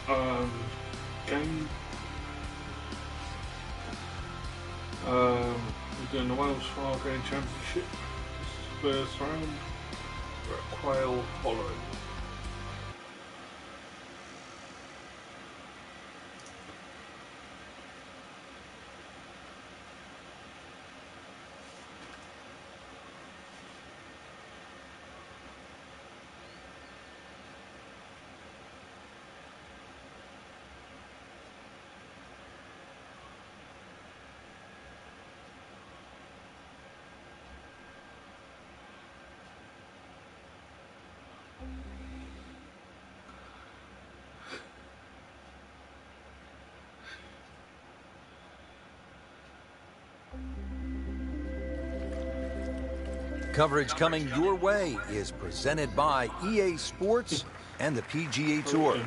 Um, game. We're doing the Wells Fargo Championship. This is the first round. We're at Quail Hollow. Coverage coming your way is presented by EA Sports and the PGA Tour.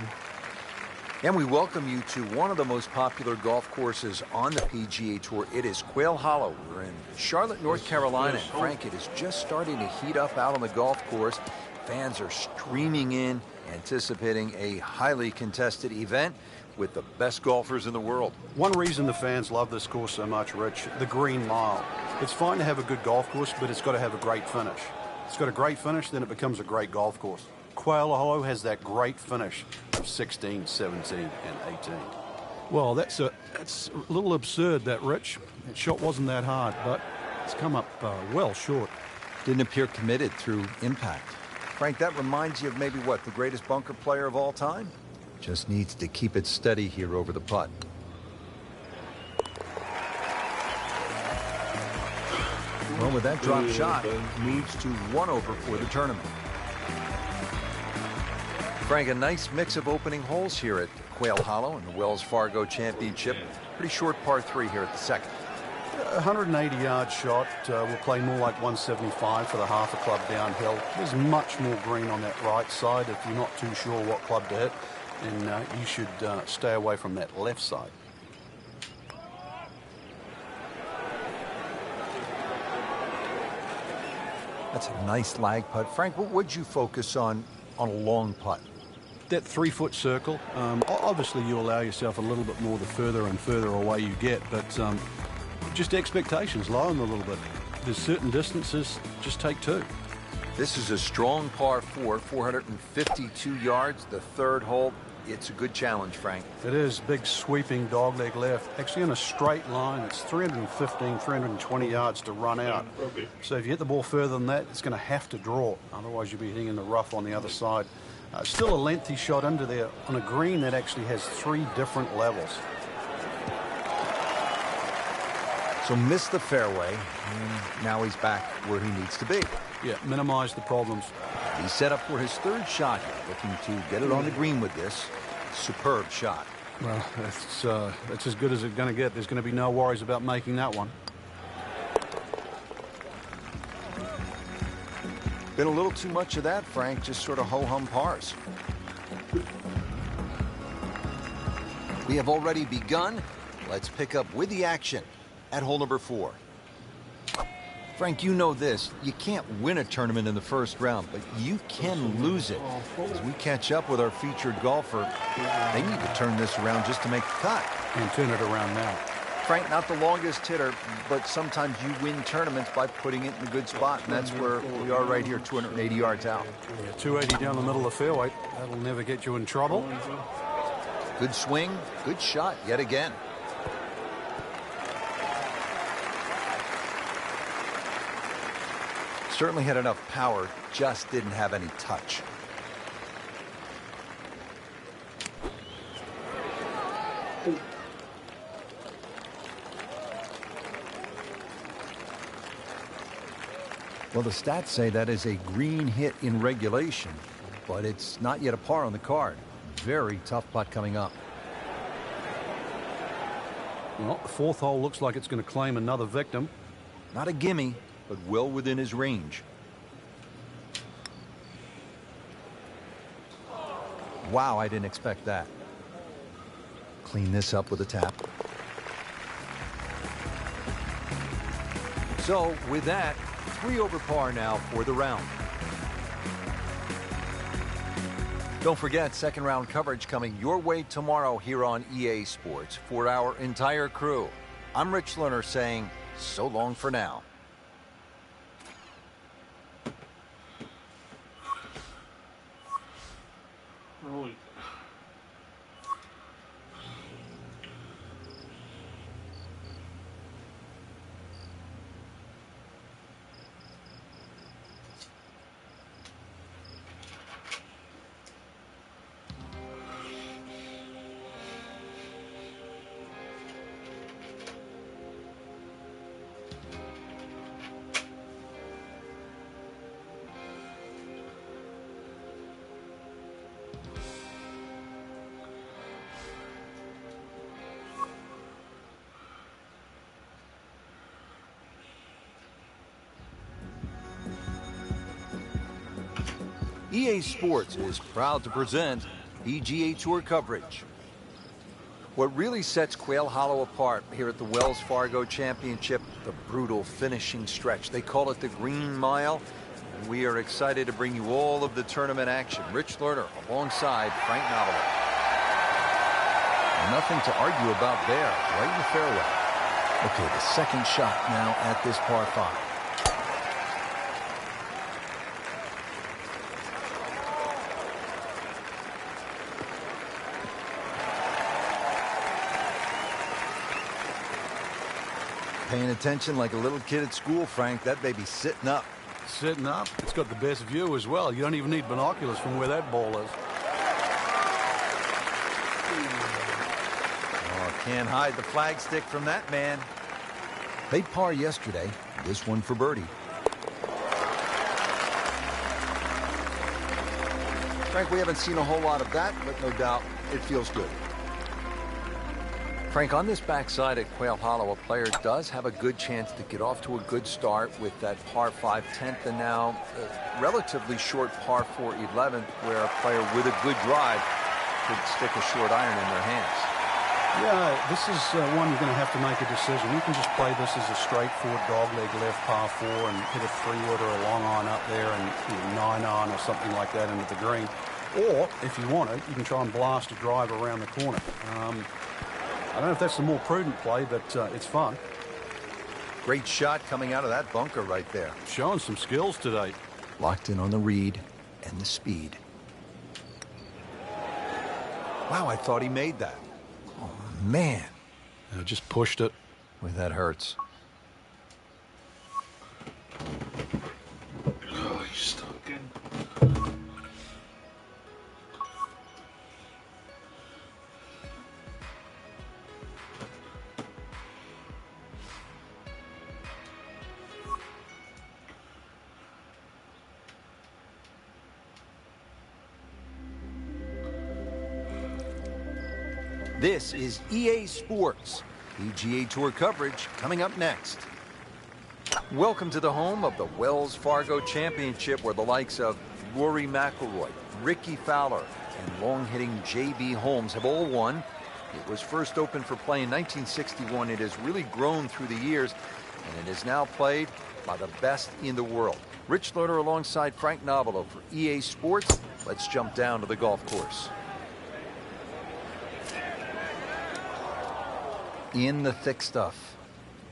And we welcome you to one of the most popular golf courses on the PGA Tour. It is Quail Hollow. We're in Charlotte, North Carolina. And Frank, it is just starting to heat up out on the golf course. Fans are streaming in, anticipating a highly contested event with the best golfers in the world. One reason the fans love this course so much, Rich, the green mile. It's fine to have a good golf course, but it's got to have a great finish. It's got a great finish, then it becomes a great golf course. Quail Hollow has that great finish of 16, 17, and 18. Well, that's a little absurd, that, Rich. That shot wasn't that hard, but it's come up well short. Didn't appear committed through impact. Frank, that reminds you of maybe what, the greatest bunker player of all time? Just needs to keep it steady here over the putt. Well, with that drop shot, moves to 1 over for the tournament. Frank, a nice mix of opening holes here at Quail Hollow in the Wells Fargo Championship. Pretty short par 3 here at the second. 180-yard shot will play more like 175 for the half a club downhill. There's much more green on that right side if you're not too sure what club to hit, and you should stay away from that left side. That's a nice lag putt. Frank, what would you focus on a long putt? That 3-foot circle. Obviously, you allow yourself a little bit more the further and further away you get, but just expectations, lower them a little bit. There's certain distances, just take 2. This is a strong par 4, 452 yards, the third hole. It's a good challenge, Frank. It is. Big sweeping dogleg left. Actually in a straight line. It's 315, 320 yards to run out. So if you hit the ball further than that, it's going to have to draw. Otherwise, you'll be hitting in the rough on the other side. Still a lengthy shot under there on a green that actually has 3 different levels. So missed the fairway, and now he's back where he needs to be. Yeah, minimize the problems. He's set up for his third shot here, looking to get it on the green with this superb shot. Well, that's as good as it's going to get. There's going to be no worries about making that one. Been a little too much of that, Frank, just sort of ho-hum pars. We have already begun. Let's pick up with the action at hole number 4. Frank, you know this. You can't win a tournament in the first round, but you can lose it. As we catch up with our featured golfer, they need to turn this around just to make the cut. And turn it around now. Frank, not the longest hitter, but sometimes you win tournaments by putting it in a good spot, and that's where we are right here, 280 yards out. Yeah, 280 down the middle of the fairway. That'll never get you in trouble. Good swing, good shot yet again. Certainly had enough power, just didn't have any touch. Well, the stats say that is a green hit in regulation, but it's not yet a par on the card. Very tough putt coming up. Well, the 4th hole looks like it's going to claim another victim. Not a gimme, but well within his range. Wow, I didn't expect that. Clean this up with a tap. So, with that, 3 over par now for the round. Don't forget, second round coverage coming your way tomorrow here on EA Sports. For our entire crew, I'm Rich Lerner saying so long for now. Rory. EA Sports is proud to present PGA Tour coverage. What really sets Quail Hollow apart here at the Wells Fargo Championship, the brutal finishing stretch. They call it the Green Mile. And we are excited to bring you all of the tournament action. Rich Lerner alongside Frank Novello. Nothing to argue about there, right in the fairway. Okay, the second shot now at this par 5. Paying attention like a little kid at school, Frank. That baby's sitting up. Sitting up. It's got the best view as well. You don't even need binoculars from where that ball is. Oh, can't hide the flagstick from that man. They par yesterday. This one for birdie. Frank, we haven't seen a whole lot of that, but no doubt it feels good. Frank, on this backside at Quail Hollow, a player does have a good chance to get off to a good start with that par 5 10th and now a relatively short par 4 11th, where a player with a good drive could stick a short iron in their hands. Yeah, this is one you're going to have to make a decision. You can just play this as a straightforward dogleg left par 4 and hit a 3-wood or a long iron up there and 9-iron or something like that into the green. Or, if you want it, you can try and blast a drive around the corner. I don't know if that's the more prudent play, but it's fun. Great shot coming out of that bunker right there. Showing some skills today. Locked in on the read and the speed. Wow, I thought he made that. Oh, man. Just pushed it. Boy, that hurts. Oh, he's stuck again. This is EA Sports. PGA Tour coverage coming up next. Welcome to the home of the Wells Fargo Championship, where the likes of Rory McIlroy, Ricky Fowler, and long-hitting J.B. Holmes have all won. It was first opened for play in 1961. It has really grown through the years, and it is now played by the best in the world. Rich Lerner alongside Frank Novello for EA Sports. Let's jump down to the golf course. In the thick stuff.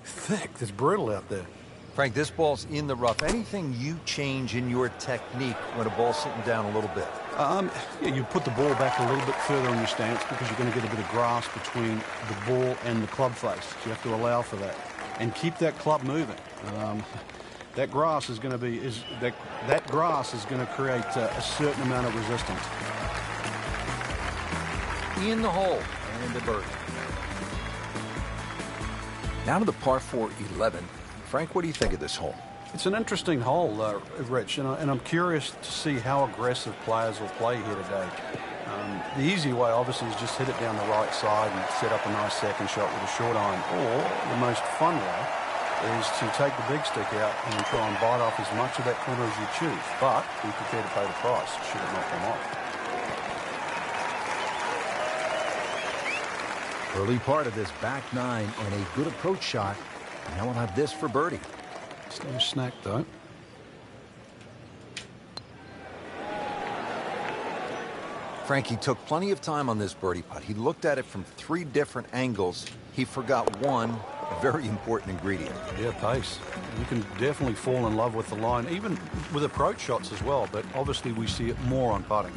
Thick. It's brutal out there. Frank, this ball's in the rough. Anything you change in your technique when a ball's sitting down a little bit? Yeah, you put the ball back a little bit further on your stance because you're going to get a bit of grass between the ball and the club face. So you have to allow for that and keep that club moving. That grass is going to be that grass is going to create a certain amount of resistance. In the hole and a birdie. Now to the par 4 11. Frank, what do you think of this hole? It's an interesting hole, Rich, and I'm curious to see how aggressive players will play here today. The easy way, obviously, is just hit it down the right side and set up a nice second shot with a short iron. Or the most fun way is to take the big stick out and try and bite off as much of that corner as you choose. But be prepared to pay the price should it not come off. Early part of this back 9 and a good approach shot. Now we'll have this for birdie. Still a snack, though. Frankie took plenty of time on this birdie putt. He looked at it from 3 different angles. He forgot one very important ingredient. Yeah, pace. You can definitely fall in love with the line, even with approach shots as well, but obviously we see it more on putting.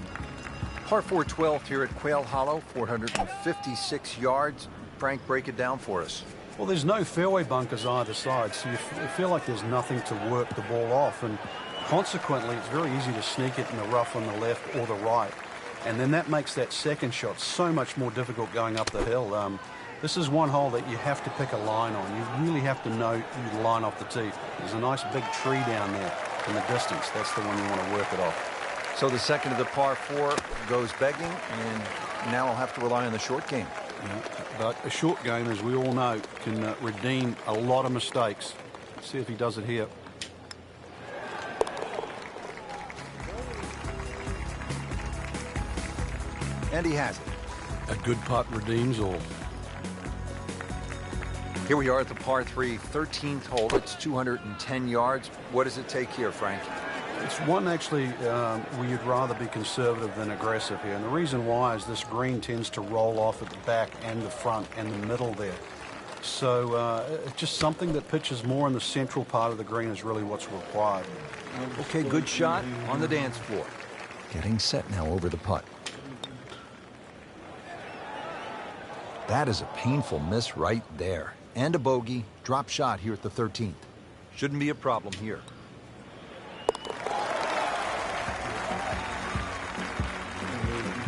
Par 4 12th here at Quail Hollow, 456 yards. Frank, break it down for us. Well, there's no fairway bunkers either side, so you feel like there's nothing to work the ball off, and consequently it's very easy to sneak it in the rough on the left or the right, and then that makes that second shot so much more difficult going up the hill. This is one hole that you have to pick a line on. You really have to know your line off the tee. There's a nice big tree down there in the distance. That's the one you want to work it off. So the second of the par 4 goes begging, and now I'll have to rely on the short game. Yeah, but a short game, as we all know, can redeem a lot of mistakes. Let's see if he does it here. And he has it. A good putt redeems all. Here we are at the par 3 13th hole. It's 210 yards. What does it take here, Frank? It's one actually where you'd rather be conservative than aggressive here. And the reason why is this green tends to roll off at the back and the front and the middle there. So it's just something that pitches more in the central part of the green is really what's required. Okay, good shot on the dance floor. Getting set now over the putt. That is a painful miss right there. And a bogey. Drop shot here at the 13th. Shouldn't be a problem here.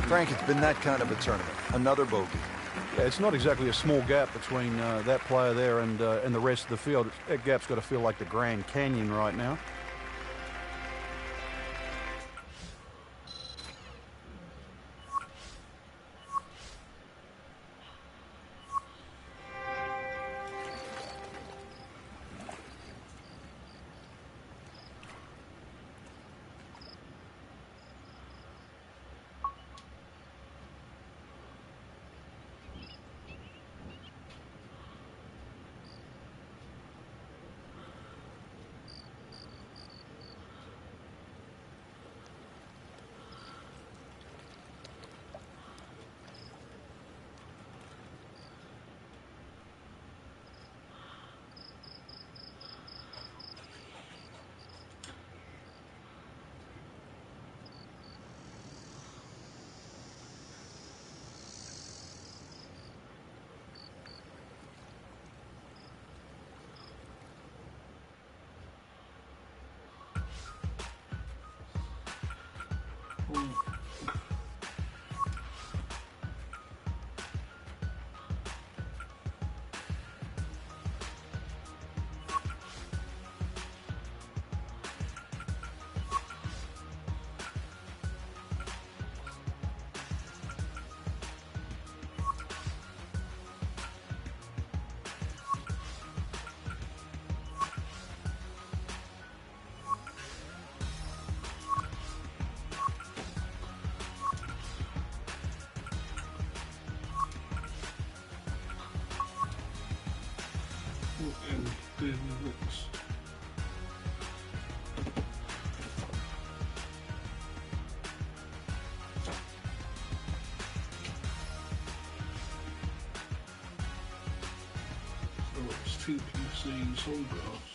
Frank, it's been that kind of a tournament. Another bogey. Yeah, it's not exactly a small gap between that player there and the rest of the field. That gap's got to feel like the Grand Canyon right now. It's 2 PCs on grass.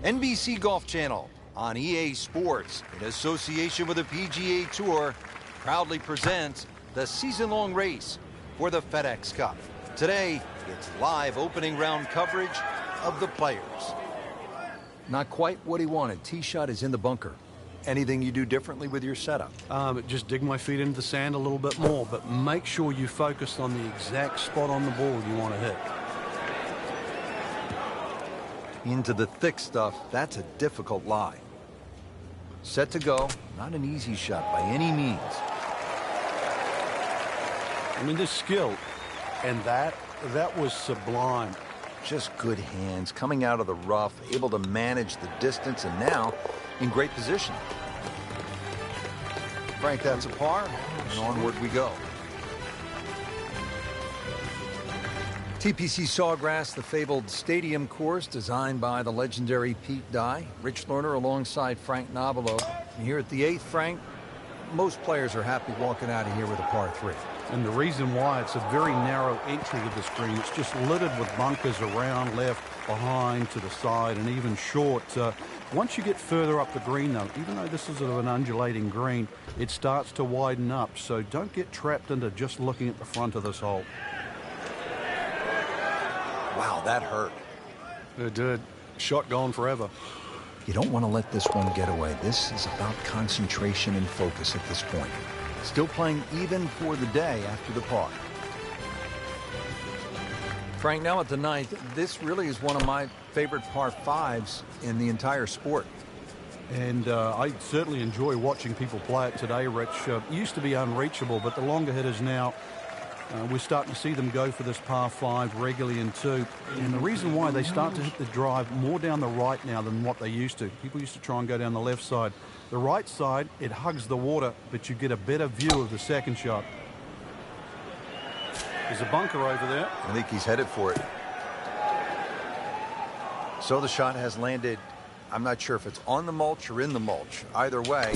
NBC Golf Channel on EA Sports, in association with the PGA Tour, proudly presents the season-long race for the FedEx Cup. Today, it's live opening round coverage of the Players. Not quite what he wanted. Tee shot is in the bunker. Anything you do differently with your setup? Just dig my feet into the sand a little bit more, but make sure you focus on the exact spot on the ball you want to hit. Into the thick stuff, that's a difficult lie. Set to go. Not an easy shot by any means. I mean, this skill, and that was sublime. Just good hands, coming out of the rough, able to manage the distance, and now in great position. Frank, that's a par, and onward we go. TPC Sawgrass, the fabled stadium course designed by the legendary Pete Dye. Rich Lerner alongside Frank Nobilo. Here at the 8th, Frank, most players are happy walking out of here with a par 3. And the reason why, it's a very narrow entry to this green. It's just littered with bunkers around, left, behind, to the side, and even short. Once you get further up the green, though, even though this is sort of an undulating green, it starts to widen up. So don't get trapped into just looking at the front of this hole. Wow, that hurt. It did. Shot gone forever. You don't want to let this one get away. This is about concentration and focus at this point. Still playing even for the day after the par. Frank, now at the 9th, this really is one of my favorite par 5s in the entire sport. And I certainly enjoy watching people play it today, Rich. It used to be unreachable, but the longer hitters now, we're starting to see them go for this par 5 regularly in 2. And the reason why, they start to hit the drive more down the right now than what they used to. People used to try and go down the left side. The right side, it hugs the water, but you get a better view of the second shot. There's a bunker over there. I think he's headed for it. So the shot has landed. I'm not sure if it's on the mulch or in the mulch. Either way,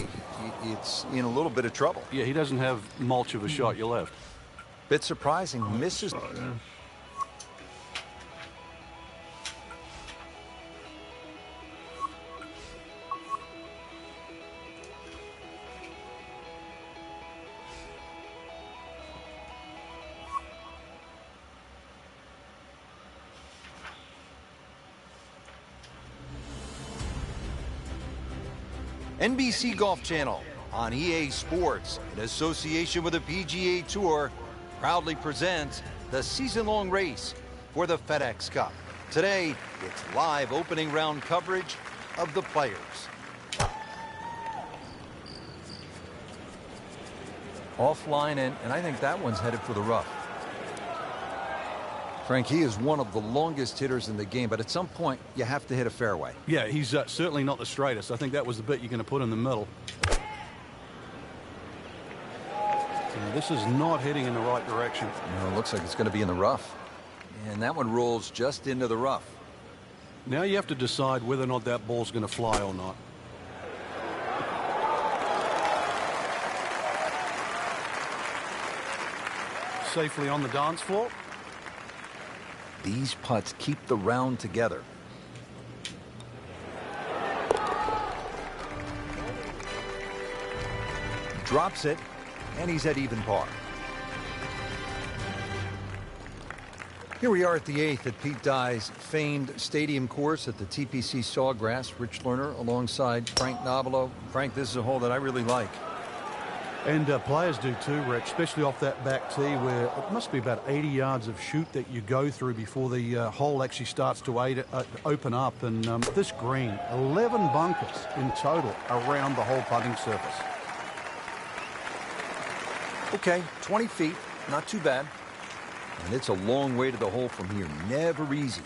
it's in a little bit of trouble. Yeah, he doesn't have mulch of a shot. You're left. Bit surprising. Misses. NBC Golf Channel on EA Sports, in association with the PGA Tour, proudly presents the season-long race for the FedEx Cup. Today, it's live opening round coverage of the players. Offline, and I think that one's headed for the rough. Frank, he is one of the longest hitters in the game, but at some point, you have to hit a fairway. Yeah, he's certainly not the straightest. I think that was the bit you're going to put in the middle. This is not heading in the right direction. No, it looks like it's going to be in the rough. And that one rolls just into the rough. Now you have to decide whether or not that ball's going to fly or not. Safely on the dance floor. These putts keep the round together. Drops it, and he's at even par. Here we are at the 8th at Pete Dye's famed stadium course at the TPC Sawgrass. Rich Lerner alongside Frank Nobilo. Frank, this is a hole that I really like. And players do too, Rich, especially off that back tee where it must be about 80 yards of shoot that you go through before the hole actually starts to open up. And this green, 11 bunkers in total around the whole putting surface. Okay, 20 feet, not too bad. And it's a long way to the hole from here. Never easy.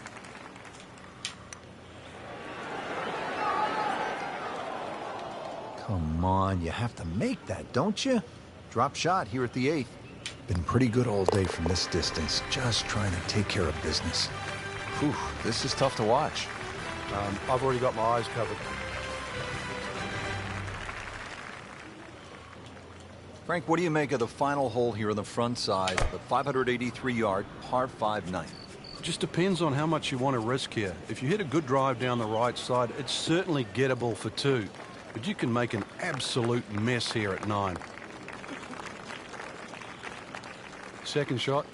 Come on, you have to make that, don't you? Drop shot here at the 8th. Been pretty good all day from this distance. Just trying to take care of business. Whew, this is tough to watch. I've already got my eyes covered. Frank, what do you make of the final hole here on the front side, the 583-yard par 5 ninth? It just depends on how much you want to risk here. If you hit a good drive down the right side, it's certainly gettable for 2. But you can make an absolute mess here at 9. Second shot.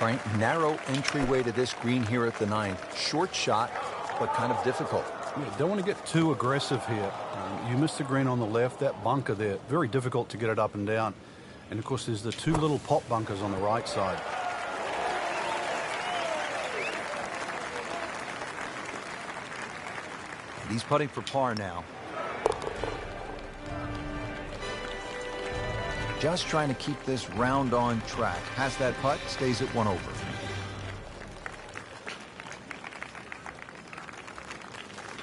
Frank, narrow entryway to this green here at the 9th. Short shot, but kind of difficult. Yeah, don't want to get too aggressive here. You missed the green on the left. That bunker there, very difficult to get it up and down. And, of course, there's the two little pop bunkers on the right side. And he's putting for par now. Just trying to keep this round on track. Has that putt, stays at 1 over.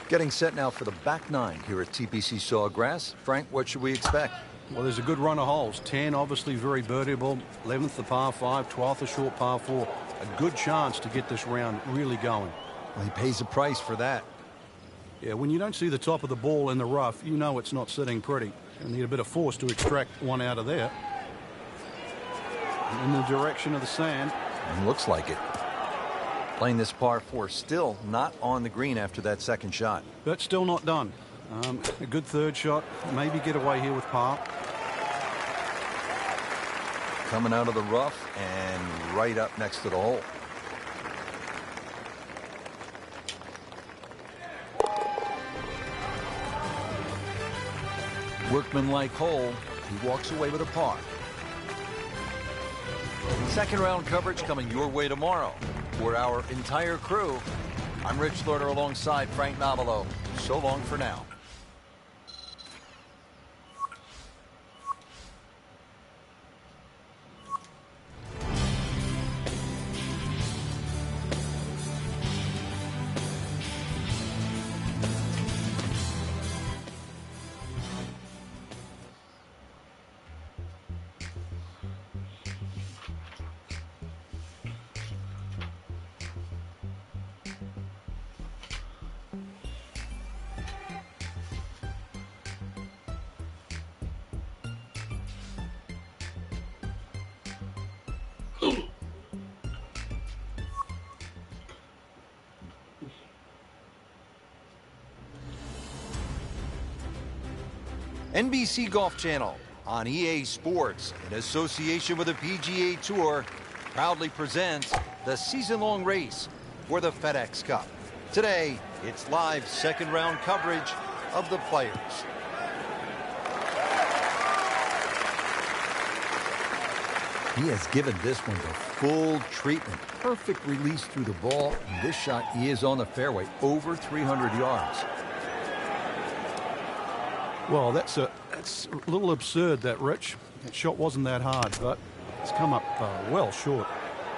Getting set now for the back 9 here at TPC Sawgrass. Frank, what should we expect? Well, there's a good run of holes. 10, obviously very birdieable. 11th, the par 5. 12th, a short par 4. A good chance to get this round really going. Well, he pays a price for that. Yeah, when you don't see the top of the ball in the rough, you know it's not sitting pretty. You need a bit of force to extract one out of there. In the direction of the sand. And looks like it. Playing this par 4, still not on the green after that second shot. But still not done. A good third shot. Maybe get away here with par. Coming out of the rough and right up next to the hole. Workmanlike hole. He walks away with a par. Second round coverage coming your way tomorrow. For our entire crew, I'm Rich Lerner alongside Frank Nobilo. So long for now. NBC Golf Channel on EA Sports, in association with the PGA Tour, proudly presents the season-long race for the FedEx Cup. Today, it's live second-round coverage of the Players. He has given this one the full treatment. Perfect release through the ball. And this shot, he is on the fairway, over 300 yards. Well, that's a little absurd, that, Rich. That shot wasn't that hard, but it's come up well short.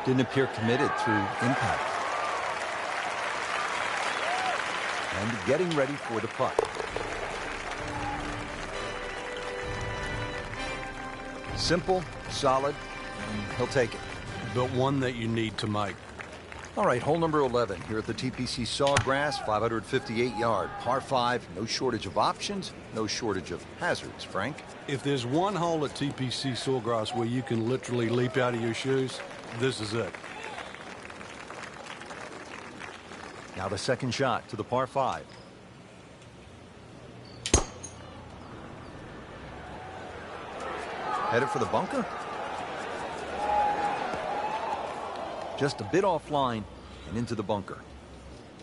Didn't appear committed through impact. And getting ready for the putt. Simple, solid, and he'll take it. But one that you need to make. All right, hole number 11 here at the TPC Sawgrass, 558-yard, par 5. No shortage of options, no shortage of hazards, Frank. If there's one hole at TPC Sawgrass where you can literally leap out of your shoes, this is it. Now the second shot to the par 5. Headed for the bunker. Just a bit offline and into the bunker.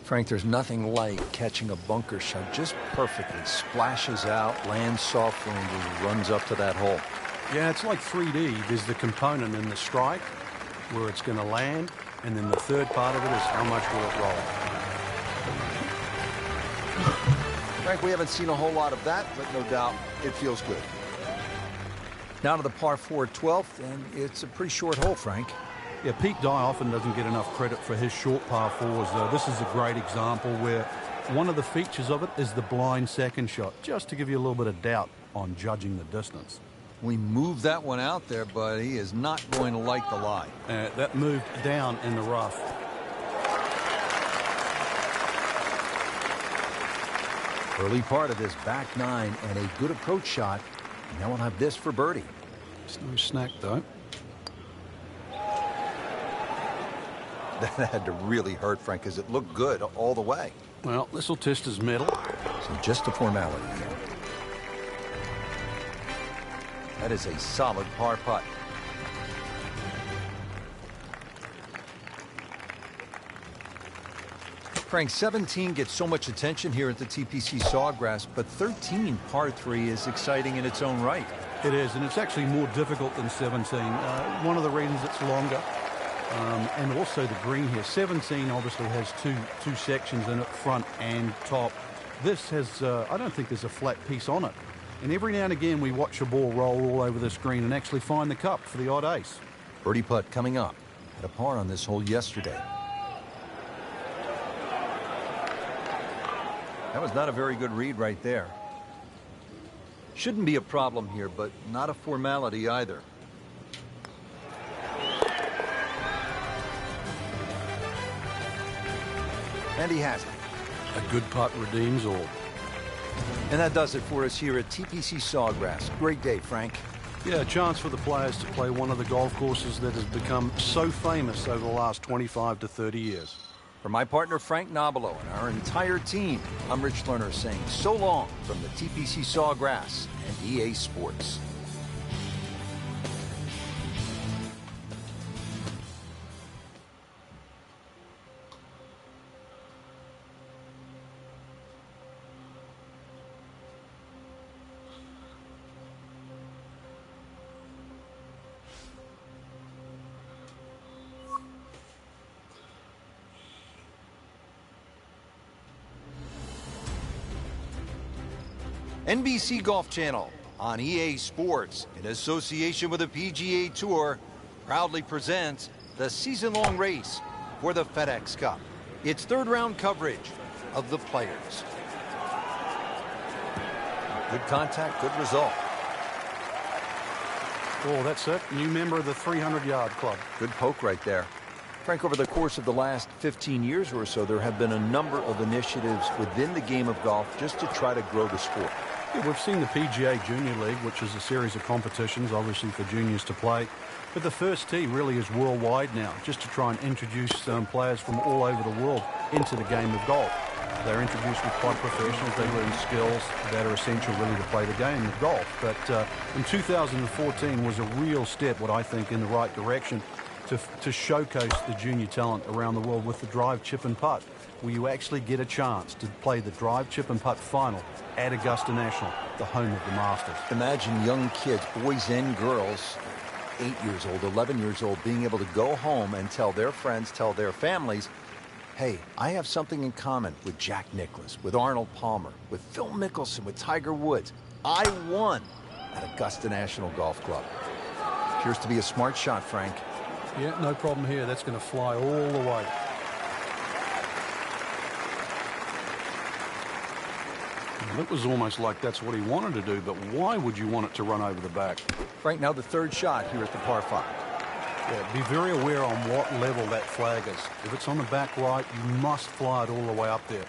Frank, there's nothing like catching a bunker shot just perfectly. Splashes out, lands softly, and just runs up to that hole. Yeah, it's like 3D. There's the component in the strike where it's going to land, and then the third part of it is how much will it roll. Frank, we haven't seen a whole lot of that, but no doubt it feels good. Now to the par 4 12th, and it's a pretty short hole, Frank. Yeah, Pete Dye often doesn't get enough credit for his short par 4s. This is a great example where one of the features of it is the blind second shot, just to give you a little bit of doubt on judging the distance. We moved that one out there, but he is not going to like the lie. That moved down in the rough. Early part of this back 9 and a good approach shot. Now we'll have this for birdie. It's no snack, though. That had to really hurt, Frank, because it looked good all the way. Well, this will test his mettle. So just a formality here. That is a solid par putt. Frank, 17 gets so much attention here at the TPC Sawgrass, but 13, par 3, is exciting in its own right. It is, and it's actually more difficult than 17. One of the reasons it's longer, and also the green here. 17 obviously has two sections in it, front and top. This has, I don't think there's a flat piece on it. And every now and again we watch a ball roll all over this green and actually find the cup for the odd ace. Birdie putt coming up. Had a par on this hole yesterday. That was not a very good read right there. Shouldn't be a problem here, but not a formality either. And he has it. A good putt redeems all. And that does it for us here at TPC Sawgrass. Great day, Frank. Yeah, a chance for the players to play one of the golf courses that has become so famous over the last 25 to 30 years. For my partner, Frank Nobilo, and our entire team, I'm Rich Lerner saying so long from the TPC Sawgrass and EA Sports. NBC Golf Channel on EA Sports, in association with the PGA Tour, proudly presents the season-long race for the FedEx Cup. It's third-round coverage of the Players. Good contact, good result. Oh, that's it. New member of the 300-yard club. Good poke right there. Frank, over the course of the last 15 years or so, there have been a number of initiatives within the game of golf just to try to grow the sport. Yeah, we've seen the PGA Junior League, which is a series of competitions, obviously for juniors to play. But the first tee really is worldwide now, just to try and introduce players from all over the world into the game of golf. They're introduced with quite professionals. They learn skills that are essential really to play the game of golf. But in 2014 was a real step, what I think, in the right direction to showcase the junior talent around the world with the drive, chip and putt, where you actually get a chance to play the drive, chip and putt final at Augusta National, the home of the Masters. Imagine young kids, boys and girls, 8 years old, 11 years old, being able to go home and tell their friends, tell their families, hey, I have something in common with Jack Nicklaus, with Arnold Palmer, with Phil Mickelson, with Tiger Woods. I won at Augusta National Golf Club. Appears to be a smart shot, Frank. Yeah, no problem here. That's going to fly all the way. It was almost like that's what he wanted to do, but why would you want it to run over the back? Frank, now the third shot here at the par 5. Yeah, be very aware on what level that flag is. If it's on the back right, you must fly it all the way up there.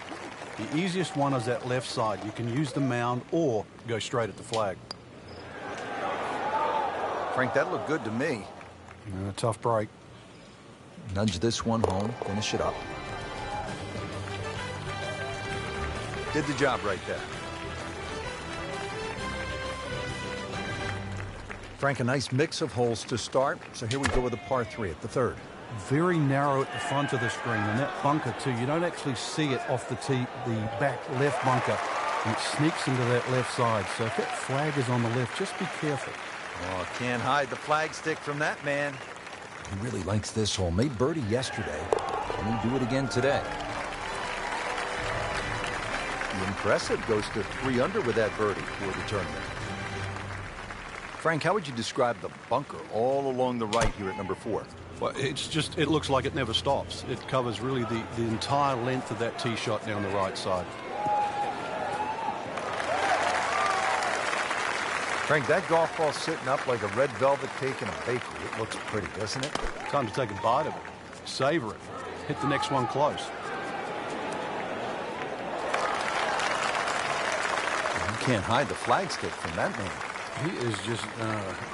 The easiest one is that left side. You can use the mound or go straight at the flag. Frank, that looked good to me. A tough break. Nudge this one home, finish it up. Did the job right there. Frank, a nice mix of holes to start. So here we go with a par 3 at the third. Very narrow at the front of the screen, and that bunker too. You don't actually see it off the tee, the back left bunker. And it sneaks into that left side. So if that flag is on the left, just be careful. Oh, can't hide the flag stick from that man. He really likes this hole. Made birdie yesterday. Can he do it again today? Impressive. Goes to 3 under with that birdie for the tournament. Frank, how would you describe the bunker all along the right here at number 4? Well, it looks like it never stops. It covers really the entire length of that tee shot down the right side. Frank, that golf ball sitting up like a red velvet cake in a bakery. It looks pretty, doesn't it? Time to take a bite of it. Savor it. Hit the next one close. You can't hide the flag stick from that man. He is just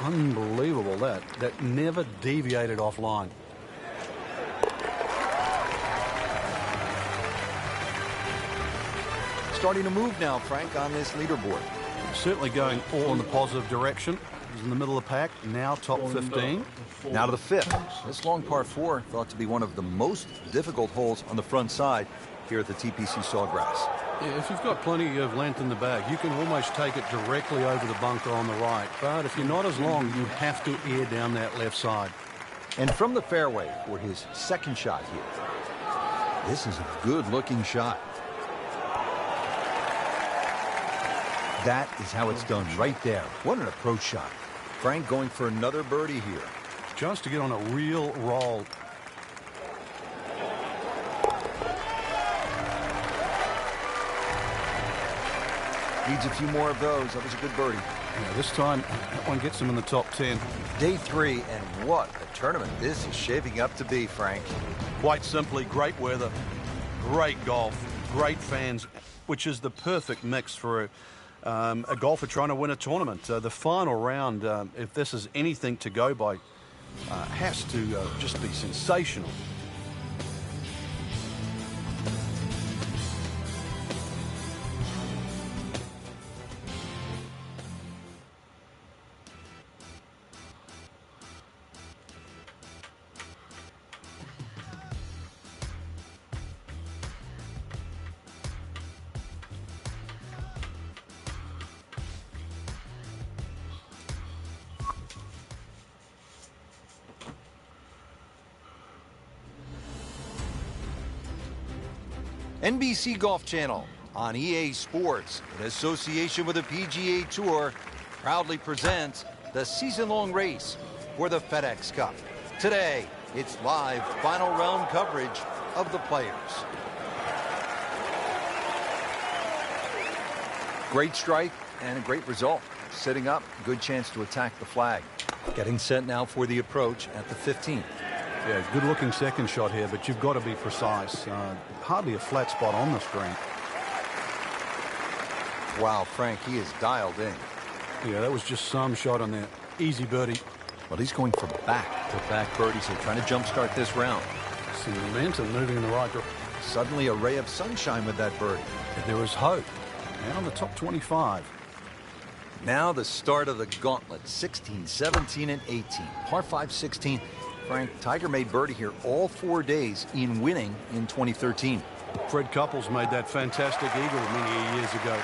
unbelievable. That never deviated offline. Starting to move now, Frank, on this leaderboard. Certainly going all in the positive direction. He's in the middle of the pack, now top 15. Now to the 5th. This long par 4 thought to be one of the most difficult holes on the front side here at the TPC Sawgrass. Yeah, if you've got plenty of length in the bag, you can almost take it directly over the bunker on the right. But if you're not as long, you have to air down that left side. And from the fairway for his second shot here. This is a good-looking shot. That is how it's done right there. What an approach shot. Frank going for another birdie here. Just to get on a real roll. Needs a few more of those. That was a good birdie. Yeah, this time, that one gets him in the top 10. Day 3, and what a tournament this is shaping up to be, Frank. Quite simply, great weather, great golf, great fans, which is the perfect mix for a golfer trying to win a tournament. The final round, if this is anything to go by, has to just be sensational. NBC Golf Channel on EA Sports, in association with the PGA Tour, proudly presents the season-long race for the FedEx Cup. Today, it's live final round coverage of the Players. Great strike and a great result. Sitting up, good chance to attack the flag. Getting set now for the approach at the 15th. Yeah, good looking second shot here, but you've got to be precise. Hardly a flat spot on the screen. Wow, Frank, he is dialed in. Yeah, that was just some shot on there. Easy birdie. Well, he's going for back-to-back birdies here, trying to jumpstart this round. See momentum moving in the right direction. Suddenly a ray of sunshine with that birdie. There is hope. Now in the top 25. Now the start of the gauntlet, 16, 17, and 18. Par 5, 16. Frank, Tiger made birdie here all 4 days in winning in 2013. Fred Couples made that fantastic eagle many years ago.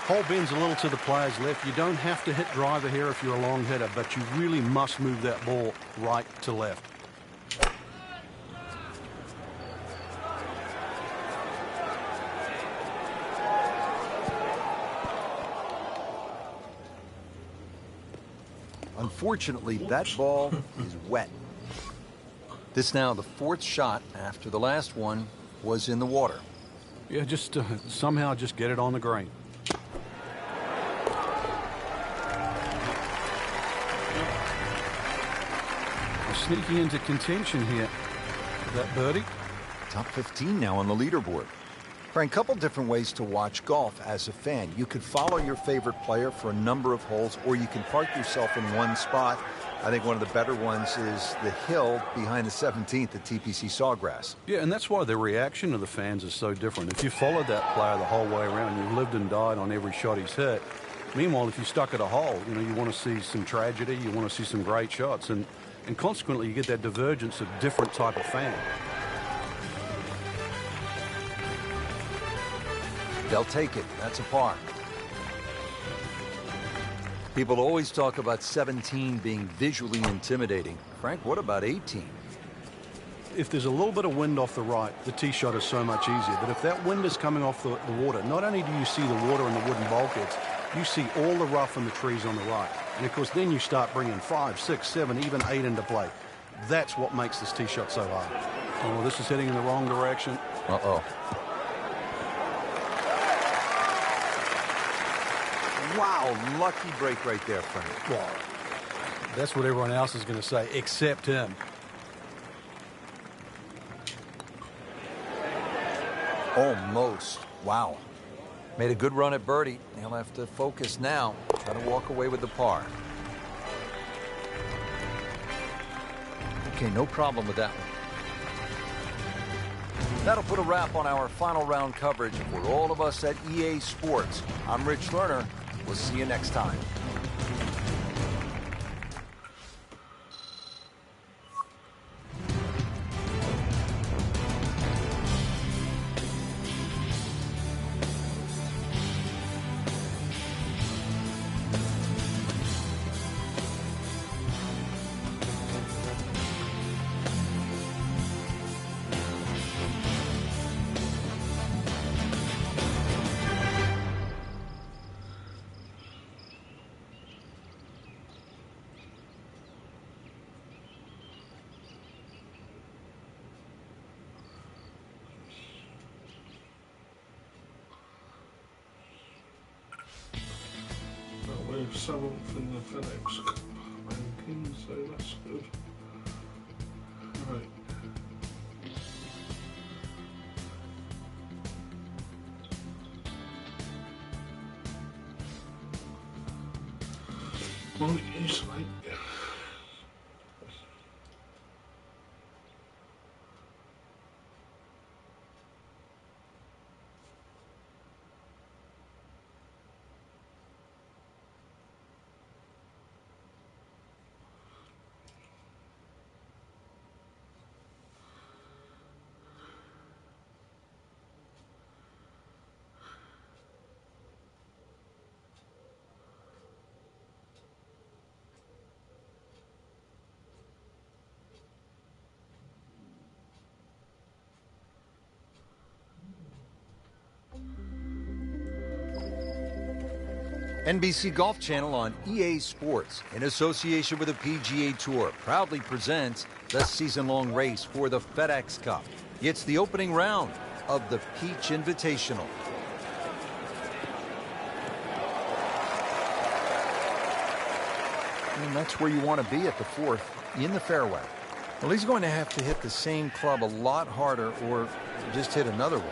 Hole bends a little to the player's left. You don't have to hit driver here if you're a long hitter, but you really must move that ball right to left. Unfortunately, that ball is wet. This now the 4th shot after the last one was in the water. Yeah, just somehow just get it on the green. Sneaking into contention here. That birdie. Top 15 now on the leaderboard. Frank, a couple different ways to watch golf as a fan. You could follow your favorite player for a number of holes, or you can park yourself in one spot. I think one of the better ones is the hill behind the 17th at TPC Sawgrass. Yeah, and that's why the reaction of the fans is so different. If you followed that player the whole way around, you lived and died on every shot he's hit. Meanwhile, if you stuck at a hole, you want to see some tragedy, you want to see some great shots, and consequently you get that divergence of different type of fan. They'll take it. That's a par. People always talk about 17 being visually intimidating. Frank, what about 18? If there's a little bit of wind off the right, the tee shot is so much easier. But if that wind is coming off the water, not only do you see the water and the wooden bulkheads, you see all the rough and the trees on the right. And, of course, then you start bringing 5, 6, 7, even 8 into play. That's what makes this tee shot so hard. Oh, this is heading in the wrong direction. Uh-oh. Wow, lucky break right there, Frank. Well, that's what everyone else is going to say, except him. Almost. Wow. Made a good run at birdie. He'll have to focus now. Try to walk away with the par. Okay, no problem with that one. That'll put a wrap on our final round coverage for all of us at EA Sports. I'm Rich Lerner. We'll see you next time. 7th in the FedEx Cup ranking, so that's good. Right. Well, it's like NBC Golf Channel on EA Sports, in association with the PGA Tour, proudly presents the season-long race for the FedEx Cup. It's the opening round of the Peach Invitational. And that's where you want to be at the 4th, in the fairway. Well, he's going to have to hit the same club a lot harder or just hit another one.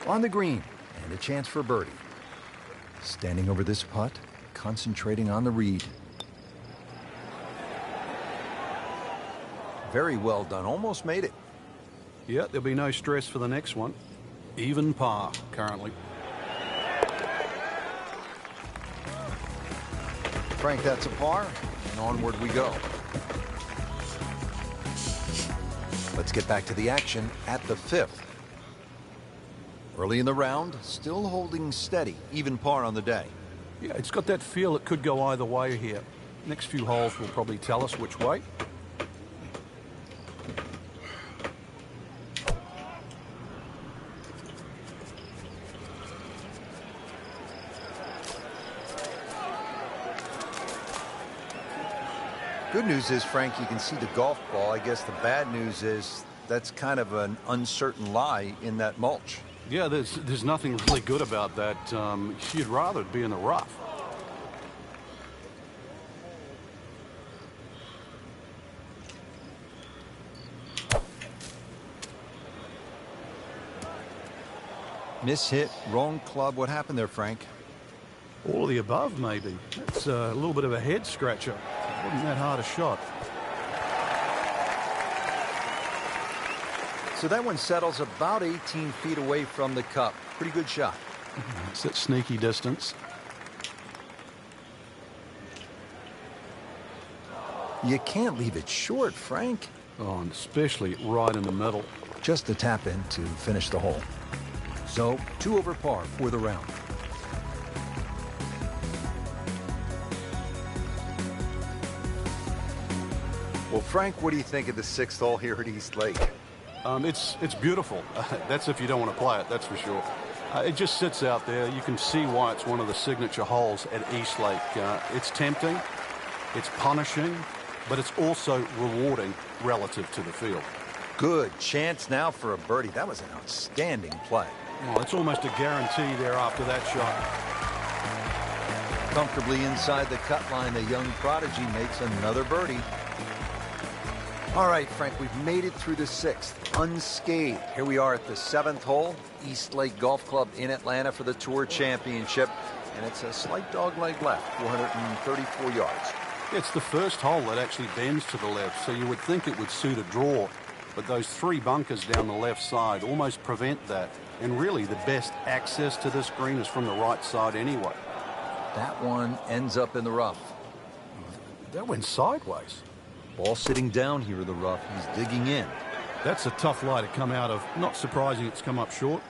On the green, and a chance for birdie. Standing over this putt, concentrating on the read. Very well done, almost made it. Yeah, there'll be no stress for the next one. Even par currently. Frank, that's a par, and onward we go. Let's get back to the action at the 5th. Early in the round, still holding steady, even par on the day. Yeah, it's got that feel it could go either way here. Next few holes will probably tell us which way. Good news is, Frank, you can see the golf ball. I guess the bad news is that's kind of an uncertain lie in that mulch. Yeah, there's nothing really good about that. You'd rather it be in the rough. Mishit, wrong club. What happened there, Frank? All of the above, maybe. It's a little bit of a head scratcher. It wasn't that hard a shot. So that one settles about 18 feet away from the cup. Pretty good shot. It's that sneaky distance. You can't leave it short, Frank. Oh, and especially right in the middle. Just a tap in to finish the hole. So 2 over par for the round. Well, Frank, what do you think of the 6th hole here at East Lake? It's beautiful. That's if you don't want to play it, that's for sure. It just sits out there. You can see why it's one of the signature holes at East Lake. It's tempting, it's punishing, but it's also rewarding relative to the field. Good chance now for a birdie. That was an outstanding play. Well, it's almost a guarantee there after that shot. Comfortably inside the cut line, the young prodigy makes another birdie. All right, Frank, we've made it through the 6th, unscathed. Here we are at the 7th hole, East Lake Golf Club in Atlanta for the Tour Championship. And it's a slight dogleg left, 434 yards. It's the first hole that actually bends to the left, so you would think it would suit a draw. But those 3 bunkers down the left side almost prevent that. And really, the best access to this green is from the right side anyway. That one ends up in the rough. That went sideways. Ball sitting down here in the rough. He's digging in. That's a tough lie to come out of. Not surprising it's come up short.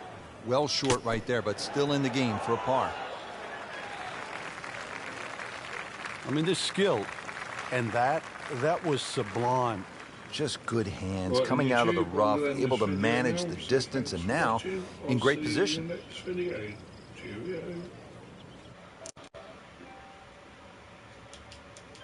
Well short right there, but still in the game for a par. I mean, this skill, and that was sublime. Just good hands, coming out of the rough, able to manage the distance, and now in great position.